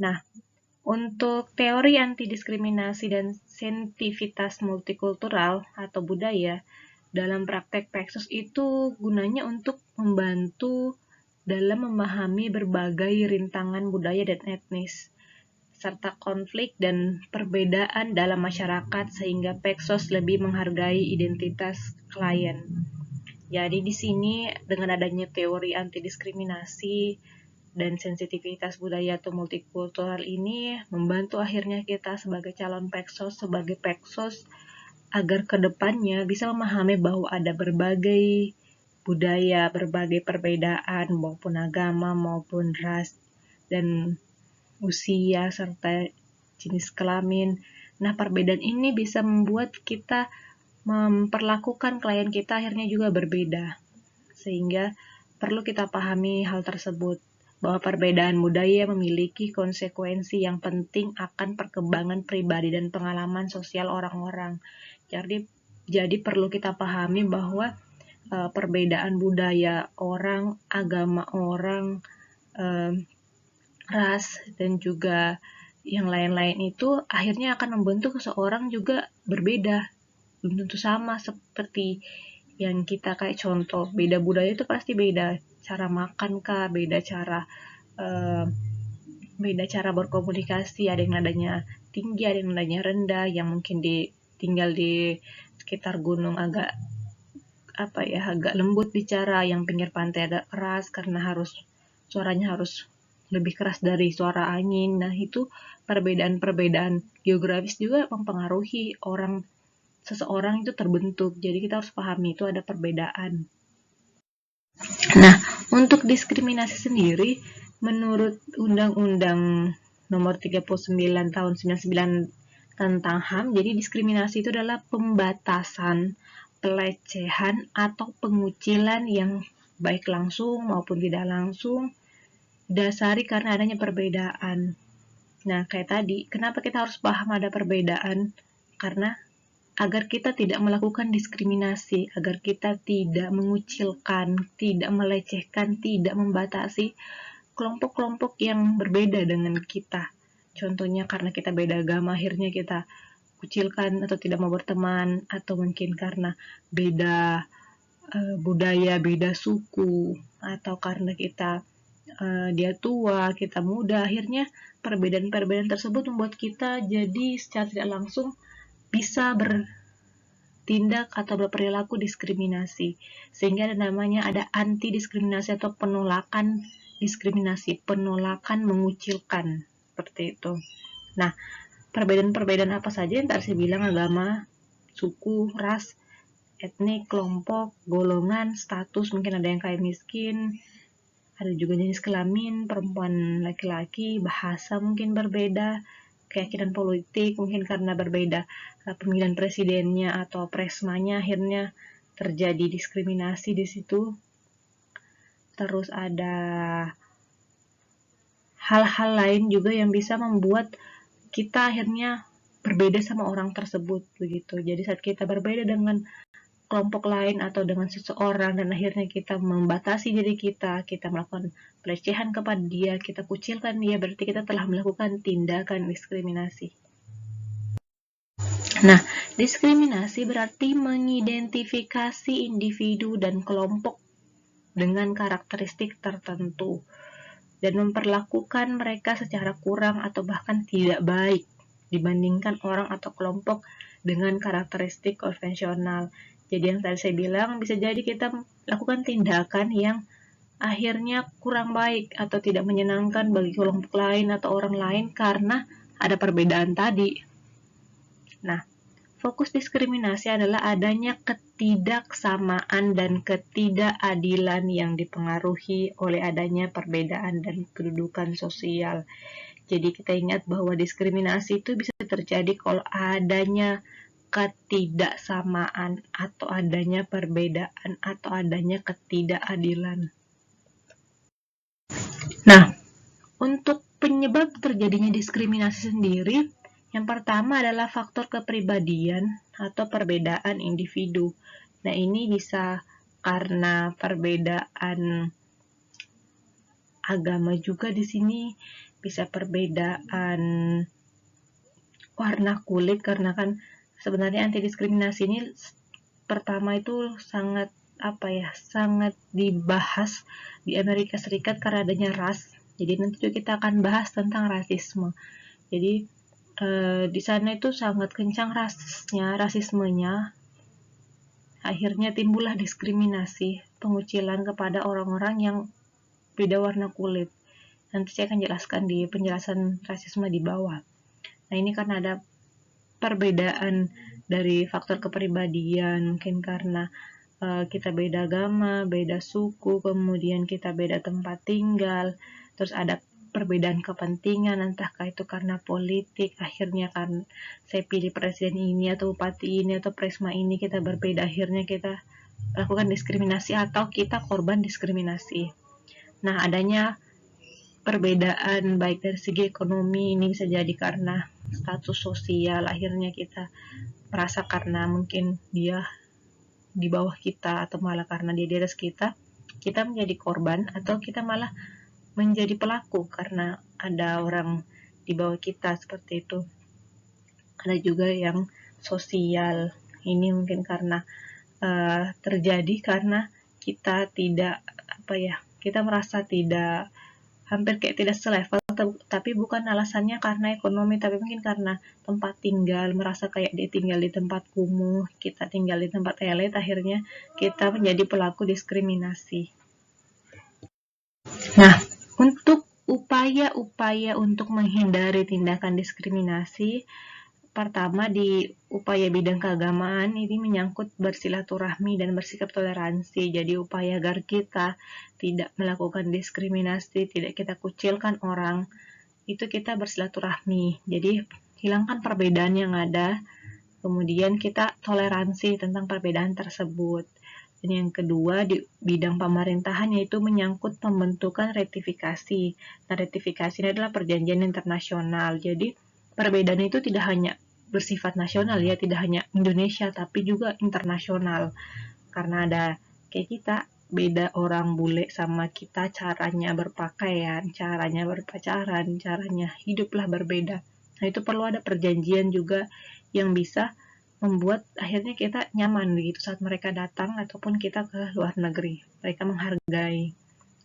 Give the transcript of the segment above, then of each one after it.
Nah, untuk teori anti-diskriminasi dan sensitivitas multikultural atau budaya, dalam praktek Pexos itu gunanya untuk membantu dalam memahami berbagai rintangan budaya dan etnis, serta konflik dan perbedaan dalam masyarakat sehingga Pexos lebih menghargai identitas klien. Jadi di sini dengan adanya teori anti-diskriminasi dan sensitivitas budaya atau multikultural ini membantu akhirnya kita sebagai calon Pexos, sebagai Pexos agar kedepannya bisa memahami bahwa ada berbagai budaya, berbagai perbedaan maupun agama maupun ras dan usia serta jenis kelamin. Nah, perbedaan ini bisa membuat kita memperlakukan klien kita akhirnya juga berbeda. Sehingga perlu kita pahami hal tersebut, bahwa perbedaan budaya memiliki konsekuensi yang penting akan perkembangan pribadi dan pengalaman sosial orang-orang. Jadi perlu kita pahami bahwa perbedaan budaya orang, agama orang, ras, dan juga yang lain-lain itu akhirnya akan membentuk seseorang juga berbeda. Belum tentu sama seperti yang kita kayak contoh, beda budaya itu pasti beda cara makan kah, beda cara berkomunikasi, ada yang nadanya tinggi, ada yang nadanya rendah, yang mungkin tinggal di sekitar gunung agak lembut bicara, yang pinggir pantai agak keras karena suaranya harus lebih keras dari suara angin. Nah, itu perbedaan-perbedaan geografis juga mempengaruhi seseorang itu terbentuk. Jadi kita harus pahami itu ada perbedaan. Nah, untuk diskriminasi sendiri, menurut Undang-Undang Nomor 39 Tahun 99 tentang HAM, jadi diskriminasi itu adalah pembatasan, pelecehan, atau pengucilan yang baik langsung maupun tidak langsung dasari karena adanya perbedaan. Nah, kayak tadi, kenapa kita harus paham ada perbedaan? Karena agar kita tidak melakukan diskriminasi, agar kita tidak mengucilkan, tidak melecehkan, tidak membatasi kelompok-kelompok yang berbeda dengan kita. Contohnya karena kita beda agama, akhirnya kita kucilkan atau tidak mau berteman, atau mungkin karena beda budaya, beda suku, atau karena dia tua, kita muda, akhirnya perbedaan-perbedaan tersebut membuat kita jadi secara tidak langsung bisa bertindak atau berperilaku diskriminasi. Sehingga namanya ada anti-diskriminasi atau penolakan diskriminasi, penolakan mengucilkan, seperti itu. Nah, perbedaan-perbedaan apa saja yang tadi saya bilang, agama, suku, ras, etnik, kelompok, golongan, status, mungkin ada yang kaya miskin, ada juga jenis kelamin, perempuan laki-laki, bahasa mungkin berbeda, keyakinan politik mungkin karena berbeda pemilihan presidennya atau presmanya, akhirnya terjadi diskriminasi di situ. Terus ada hal-hal lain juga yang bisa membuat kita akhirnya berbeda sama orang tersebut begitu. Jadi saat kita berbeda dengan kelompok lain atau dengan seseorang dan akhirnya kita membatasi diri kita melakukan pelecehan kepada dia, kita kucilkan dia, berarti kita telah melakukan tindakan diskriminasi. Nah, diskriminasi berarti mengidentifikasi individu dan kelompok dengan karakteristik tertentu dan memperlakukan mereka secara kurang atau bahkan tidak baik dibandingkan orang atau kelompok dengan karakteristik konvensional. Jadi yang tadi saya bilang, bisa jadi kita lakukan tindakan yang akhirnya kurang baik atau tidak menyenangkan bagi kelompok lain atau orang lain karena ada perbedaan tadi. Nah, fokus diskriminasi adalah adanya ketidaksamaan dan ketidakadilan yang dipengaruhi oleh adanya perbedaan dan kedudukan sosial. Jadi kita ingat bahwa diskriminasi itu bisa terjadi kalau adanya ketidaksamaan atau adanya perbedaan atau adanya ketidakadilan. Nah, untuk penyebab terjadinya diskriminasi sendiri, yang pertama adalah faktor kepribadian atau perbedaan individu. Nah, ini bisa karena perbedaan agama juga di sini, bisa perbedaan warna kulit, karena kan sebenarnya anti diskriminasi ini pertama itu sangat sangat dibahas di Amerika Serikat karena adanya ras. Jadi nanti juga kita akan bahas tentang rasisme. Jadi di sana itu sangat kencang rasismenya. Akhirnya timbullah diskriminasi, pengucilan kepada orang-orang yang beda warna kulit. Nanti saya akan jelaskan di penjelasan rasisme di bawah. Nah, ini karena ada perbedaan dari faktor kepribadian, mungkin karena kita beda agama, beda suku, kemudian kita beda tempat tinggal, terus ada perbedaan kepentingan, entahkah itu karena politik, akhirnya kan saya pilih presiden ini atau bupati ini atau presma ini, kita berbeda, akhirnya kita lakukan diskriminasi atau kita korban diskriminasi. Nah, adanya perbedaan baik dari segi ekonomi ini bisa jadi karena status sosial, akhirnya kita merasa karena mungkin dia di bawah kita atau malah karena dia di atas kita menjadi korban, atau kita malah menjadi pelaku karena ada orang di bawah kita, seperti itu. Ada juga yang sosial, ini mungkin karena terjadi karena kita tidak kita merasa tidak, hampir kayak tidak selevel, tapi bukan alasannya karena ekonomi, tapi mungkin karena tempat tinggal, merasa kayak dia tinggal di tempat kumuh, kita tinggal di tempat elit, akhirnya kita menjadi pelaku diskriminasi. Nah, untuk upaya-upaya untuk menghindari tindakan diskriminasi, pertama di upaya bidang keagamaan ini menyangkut bersilaturahmi dan bersikap toleransi. Jadi upaya agar kita tidak melakukan diskriminasi, tidak kita kucilkan orang, itu kita bersilaturahmi. Jadi hilangkan perbedaan yang ada, kemudian kita toleransi tentang perbedaan tersebut. Dan yang kedua di bidang pemerintahan yaitu menyangkut pembentukan ratifikasi. Nah, ratifikasi ini adalah perjanjian internasional. Jadi perbedaan itu tidak hanya bersifat nasional ya, tidak hanya Indonesia tapi juga internasional. Karena ada kayak kita beda orang bule sama kita, caranya berpakaian, caranya berpacaran, caranya hiduplah berbeda. Nah, itu perlu ada perjanjian juga yang bisa membuat akhirnya kita nyaman begitu saat mereka datang ataupun kita ke luar negeri. Mereka menghargai.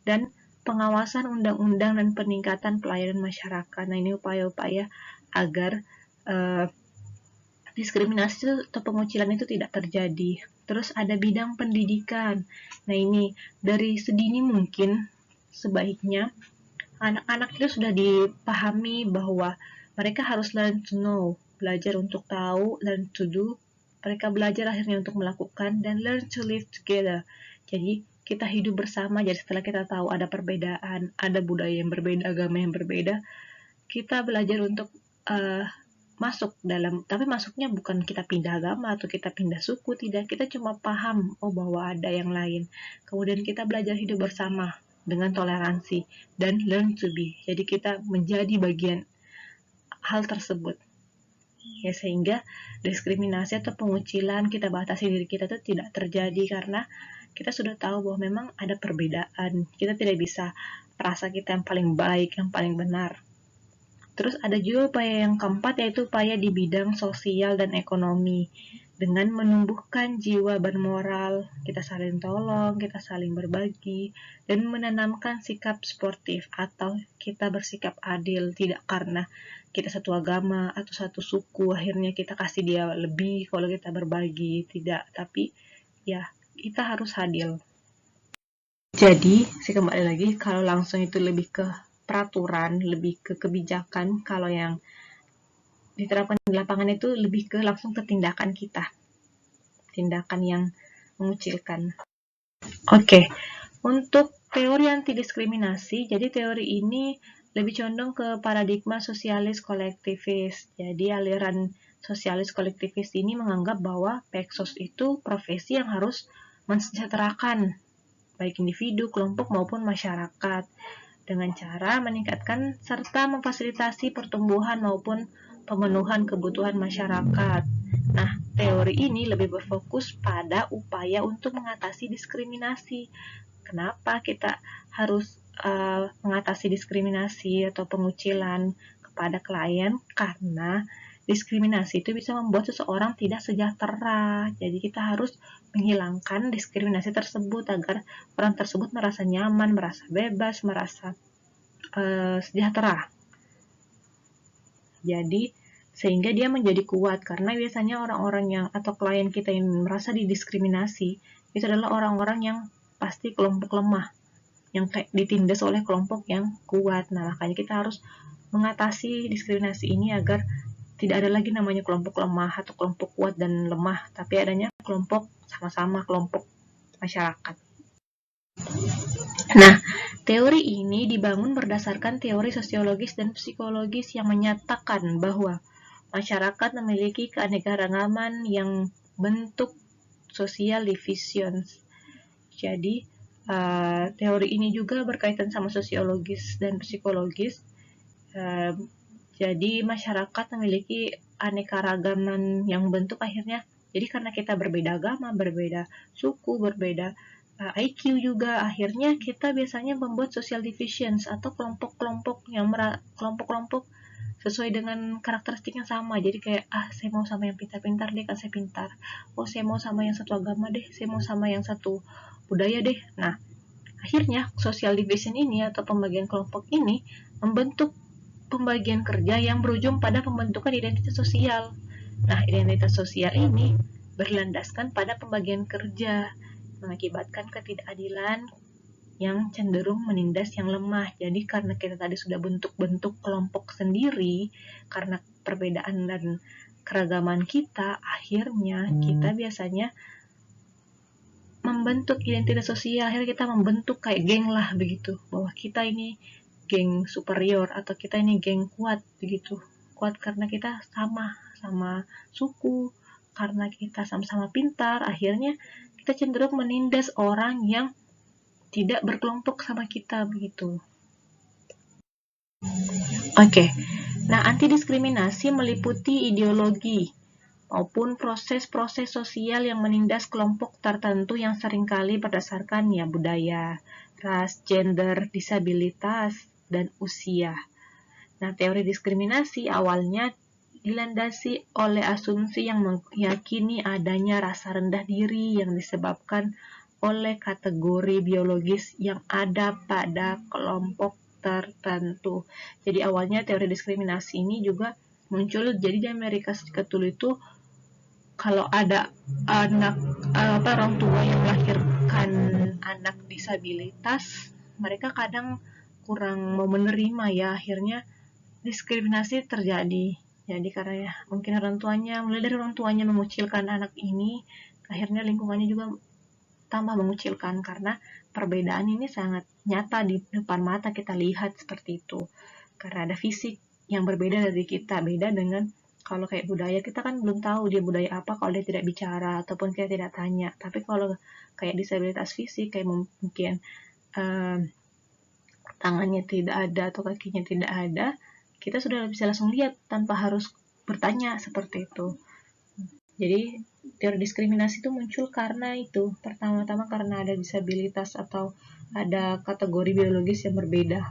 Dan pengawasan undang-undang dan peningkatan pelayanan masyarakat. Nah, ini upaya-upaya agar diskriminasi atau pengucilan itu tidak terjadi. Terus ada bidang pendidikan. Nah, ini dari sedini mungkin sebaiknya anak-anak itu sudah dipahami bahwa mereka harus learn to know, belajar untuk tahu, learn to do. Mereka belajar akhirnya untuk melakukan, dan learn to live together. Jadi kita hidup bersama. Jadi setelah kita tahu ada perbedaan, ada budaya yang berbeda, agama yang berbeda, kita belajar untuk masuk dalam, tapi masuknya bukan kita pindah agama atau kita pindah suku, tidak. Kita cuma paham bahwa ada yang lain. Kemudian kita belajar hidup bersama dengan toleransi dan learn to be. Jadi kita menjadi bagian hal tersebut. Ya, sehingga diskriminasi atau pengucilan, kita batasi diri kita itu tidak terjadi karena kita sudah tahu bahwa memang ada perbedaan. Kita tidak bisa merasa kita yang paling baik, yang paling benar. Terus ada juga upaya yang keempat, yaitu upaya di bidang sosial dan ekonomi. Dengan menumbuhkan jiwa bermoral, kita saling tolong, kita saling berbagi, dan menanamkan sikap sportif atau kita bersikap adil, tidak karena kita satu agama atau satu suku, akhirnya kita kasih dia lebih kalau kita berbagi, tidak. Tapi ya, kita harus adil. Jadi, saya kembali lagi, kalau langsung itu lebih ke peraturan, lebih ke kebijakan. Kalau yang diterapkan di lapangan itu lebih ke langsung ke tindakan kita, tindakan yang mengucilkan. Oke, untuk teori anti diskriminasi, jadi teori ini lebih condong ke paradigma sosialis kolektivis. Jadi aliran sosialis kolektivis ini menganggap bahwa Peksos itu profesi yang harus mensejahterakan baik individu, kelompok maupun masyarakat dengan cara meningkatkan serta memfasilitasi pertumbuhan maupun pemenuhan kebutuhan masyarakat. Nah, teori ini lebih berfokus pada upaya untuk mengatasi diskriminasi. Kenapa kita harus mengatasi diskriminasi atau pengucilan kepada klien, karena diskriminasi itu bisa membuat seseorang tidak sejahtera. Jadi kita harus menghilangkan diskriminasi tersebut agar orang tersebut merasa nyaman, merasa bebas, merasa sejahtera. Jadi sehingga dia menjadi kuat, karena biasanya orang-orang yang atau klien kita yang merasa didiskriminasi itu adalah orang-orang yang pasti kelompok lemah, yang kayak ditindas oleh kelompok yang kuat. Nah, makanya kita harus mengatasi diskriminasi ini agar tidak ada lagi namanya kelompok lemah atau kelompok kuat dan lemah, tapi adanya kelompok sama-sama, kelompok masyarakat. Nah, teori ini dibangun berdasarkan teori sosiologis dan psikologis yang menyatakan bahwa masyarakat memiliki keanekaragaman yang bentuk social divisions. Jadi, teori ini juga berkaitan sama sosiologis dan psikologis. Jadi, masyarakat memiliki anekaragaman yang bentuk akhirnya. Jadi, karena kita berbeda agama, berbeda suku, berbeda IQ juga, akhirnya kita biasanya membuat social divisions atau kelompok-kelompok yang kelompok-kelompok sesuai dengan karakteristik yang sama. Jadi kayak, saya mau sama yang pintar-pintar deh, kan saya pintar. Oh, saya mau sama yang satu agama deh, saya mau sama yang satu budaya deh. Nah, akhirnya social division ini atau pembagian kelompok ini membentuk pembagian kerja yang berujung pada pembentukan identitas sosial. Nah, identitas sosial ini berlandaskan pada pembagian kerja, mengakibatkan ketidakadilan yang cenderung menindas yang lemah. Jadi karena kita tadi sudah bentuk-bentuk kelompok sendiri, karena perbedaan dan keragaman kita, akhirnya kita biasanya membentuk identitas sosial. Akhirnya kita membentuk kayak geng lah begitu, bahwa kita ini geng superior atau kita ini geng kuat begitu. Kuat karena kita sama suku, karena kita sama-sama pintar. Akhirnya kita cenderung menindas orang yang tidak berkelompok sama kita begitu. Oke. Nah, anti diskriminasi meliputi ideologi maupun proses-proses sosial yang menindas kelompok tertentu yang seringkali berdasarkan budaya, ras, gender, disabilitas, dan usia. Nah, teori diskriminasi awalnya dilandasi oleh asumsi yang meyakini adanya rasa rendah diri yang disebabkan oleh kategori biologis yang ada pada kelompok tertentu. Jadi awalnya teori diskriminasi ini juga muncul, jadi di Amerika Serikat dulu itu kalau ada orang tua yang melahirkan anak disabilitas, mereka kadang kurang mau menerima ya, akhirnya diskriminasi terjadi. Jadi karena mungkin mulai dari orang tuanya mengucilkan anak ini, akhirnya lingkungannya juga tambah mengucilkan, karena perbedaan ini sangat nyata di depan mata kita lihat seperti itu. Karena ada fisik yang berbeda dari kita, beda dengan kalau kayak budaya, kita kan belum tahu dia budaya apa kalau dia tidak bicara ataupun kita tidak tanya. Tapi kalau kayak disabilitas fisik, kayak mungkin tangannya tidak ada atau kakinya tidak ada, kita sudah bisa langsung lihat tanpa harus bertanya seperti itu. Jadi teori diskriminasi itu muncul karena itu, pertama-tama karena ada disabilitas atau ada kategori biologis yang berbeda.